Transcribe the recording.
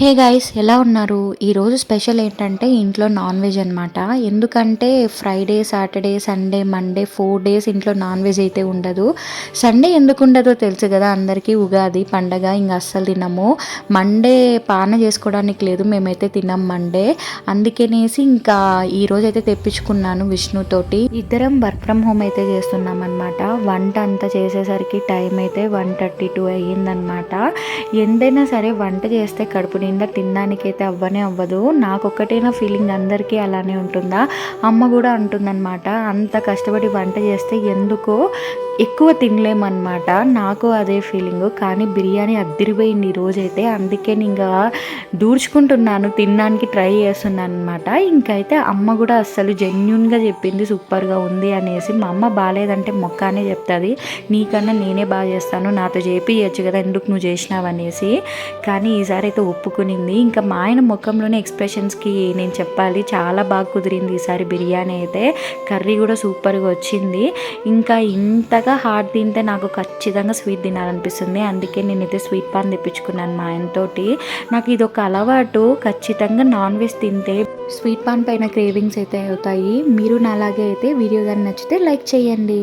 Hey guys, ఎలా ఉన్నారు? ఈరోజు స్పెషల్ ఏంటంటే ఇంట్లో నాన్ వెజ్ అనమాట. ఎందుకంటే Friday, Saturday, Sunday, Monday 4 days ఇంట్లో నాన్ వెజ్ అయితే ఉండదు. సండే ఎందుకు ఉండదో తెలుసు కదా అందరికీ, ఉగాది పండగ ఇంక అస్సలు తినము. మండే పాన చేసుకోవడానికి లేదు, మేమైతే తిన్నాం మండే. అందుకనేసి ఇంకా ఈరోజు అయితే తెప్పించుకున్నాను విష్ణుతోటి. ఇద్దరం వర్క్ ఫ్రమ్ హోమ్ అయితే చేస్తున్నాం అనమాట. వంట అంతా చేసేసరికి టైం అయితే 1:32 అయ్యిందనమాట. ఎంతైనా సరే వంట చేస్తే కడుపు నిండా తినడానికైతే అవ్వనే అవ్వదు. నాకొక్కటేనా ఫీలింగ్, అందరికీ అలానే ఉంటుందా? అమ్మ కూడా అంటుందన్నమాట, అంత కష్టపడి వంట చేస్తే ఎందుకో ఎక్కువ తినలేమన్నమాట. నాకు అదే ఫీలింగు. కానీ బిర్యానీ అద్దిరిపోయింది ఈరోజైతే. అందుకే ఇంకా దూర్చుకుంటున్నాను, తినడానికి ట్రై చేస్తున్నాను అనమాట. ఇంకైతే అమ్మ కూడా అస్సలు జెన్యున్గా చెప్పింది సూపర్గా ఉంది అనేసి. మా అమ్మ బాగాలేదంటే మొక్కానే చెప్తుంది, నీకన్నా నేనే బాగా చేస్తాను, నాతో చేపియచ్చు కదా, ఎందుకు నువ్వు చేసినావు అనేసి. కానీ ఈసారి అయితే ఒప్పుకునింది. ఇంకా మా ఆయన ముఖంలోనే ఎక్స్ప్రెషన్స్కి నేను చెప్పాలి, చాలా బాగా కుదిరింది ఈసారి బిర్యానీ అయితే. కర్రీ కూడా సూపర్గా వచ్చింది. ఇంకా ఇంతగా హాట్ తింటే నాకు ఖచ్చితంగా స్వీట్ తినాలనిపిస్తుంది. అందుకే నేనైతే స్వీట్ పాన్ తెప్పించుకున్నాను మా ఆయనతోటి. నాకు ఇది ఒక అలవాటు, ఖచ్చితంగా నాన్ వెజ్ తింటే స్వీట్ పాన్ పైన క్రేవింగ్స్ అయితే అవుతాయి. మీరు నాలాగే అయితే వీడియో కానీ నచ్చితే లైక్ చేయండి.